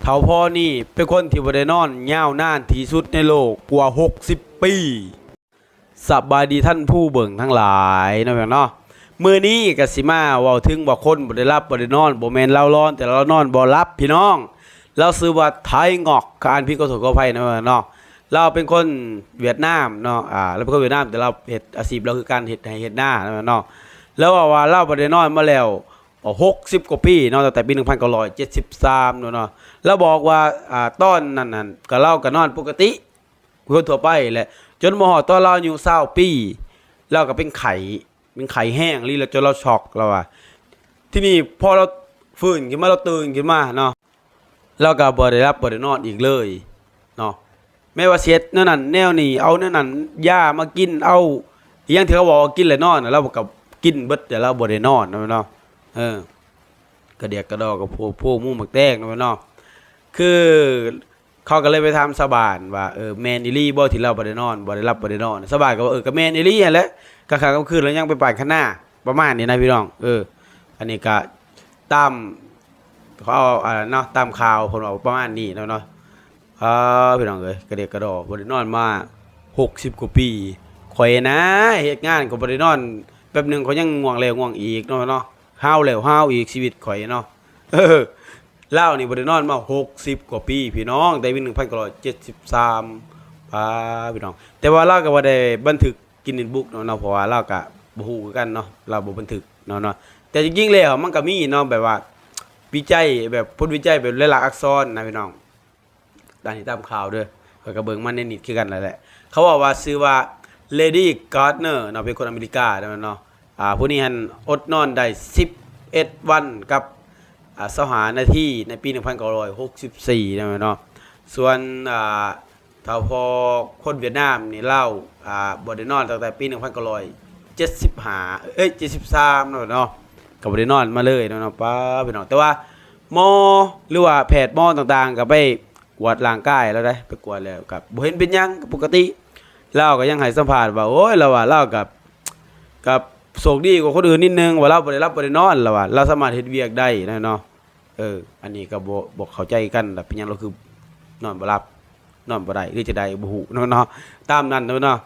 เฒ่าพ่อนี่เป็นคนที่บ่ได้นอนยาวนานที่สุดในโลกกว่า60ปีสบายดีท่านผู้เบิ่งทั้งหลายเนาะพี่น้องเนาะมื้อนี้ก็สิมาเว้าถึงว่าคนบ่ได้รับบ่ได้นอนบ่แม่นเราร้อนแต่เรานอนบ่หลับพี่น้องเราชื่อว่าไทงอกกอ่านผิดก็ถูกขออภัยนะพี่น้องเนาะเราเป็นคนเวียดนามเนาะเราเป็นคนเวียดนามแต่เราเฮ็ดอาชีพเราคือการเฮ็ดไร่เฮ็ดนาเนาะแล้วว่าเราบ่ได้นอนมาแล้ว60กว่าปีเนาะตั้งแต่ปี1973เนาะแล้วบอกว่าตอนนั้นก็เราก็นอนปกติคนทั่วไปแหละจนมาฮอดตอนเราอายุ20ปีเราก็เป็นไข้แห้งลีแล้วจนเราช็อกแล้วว่าที่นี่พอเราฟื้นขึ้นมาเราตื่นขึ้นมาเนาะเราก็บ่ได้รับบ่ได้นอนอีกเลยเนาะแม้ว่าเสียแนวนั้นแนวนี้เอาแนวนั้นยามากินเอาอีหยังที่เขาบอกว่ากินแล้วนอนเราก็กินเบิดแต่เราบ่ได้นอนเนาะกระเดียกกระดอกกับพวกมู่หมักแตงเนาะคือเขาก็เลยไปทำสบานว่าแมนอีลี่บ่ที่เราบ่ได้นอนบ่ได้รับบ่ได้นอนสบานก็ว่าก็แมนอีลี่นั่นแหละกลางค่ำกลางคืนแล้วยังไปป่านข้างหน้าประมาณนี้นะพี่น้องอันนี้ก็ตามเขาเอาเนาะตามข่าวคนบอกประมาณนี้เนาะพี่น้องกระเดียกกระดอกบ่ได้นอนมา60กว่าปีข่อยนะเฮ็ดงานก็บ่ได้นอนแป๊บนึงเขายังง่วงแล้วง่วงอีกเนาะห้าวแล้วห้าวอีกชีวิตข่อยเนาะเล่านี่บ่ได้นอนมา60กว่าปีพี่น้องแต่ปี1973พี่น้องแต่ว่าเราก็บ่ได้บันทึกกินนินบุ๊กเนาะเพราะว่าเราก็บ่ฮู้คือกันเนาะเราบ่บันทึกเนาะแต่จริงๆแล้วมันก็มีเนาะแบบว่าวิจัยแบบผลวิจัยแบบหลายๆอักษรนะพี่น้องตามที่ตามข่าวเด้อข้อยก็เบิ่งมาในนิดคือกันนั่นแหละเขาบอกว่าชื่อว่า Lady Gardner เนาะเป็นคนอเมริกาเนาะผู้นี้หันอดนอนได้11วันกับ25นาทีในปี1964นะเนาะส่วนถ้าพอคนเวียดนามนี่เล่าบ่ได้นอนตั้งแต่ปี1975 73เนาะก็บ่ได้นอนมาเลยเนาะป้าพี่น้องแต่ว่าหมอหรือว่าแพทย์หมอต่างๆก็ไปกวดร่างกายแล้วได้ไปกวดแล้วก็บ่เห็นเป็นหยังปกติเราก็ยังให้สัมภาษณ์ว่าโอ้ยเราว่าเรากับโชคดีกว่าคนอื่นนิดนึงว่าเราบ่ได้รับบ่ได้นอนแล้วว่าเราสามารถเฮ็ดเวียกได้เนาะอันนี้ก็บ่เข้าใจกันแบบเป็นหยังเราคือนอนบ่หลับนอนบ่ได้หรือจะได้บ่ฮู้เนาะตามนั้นเนาะ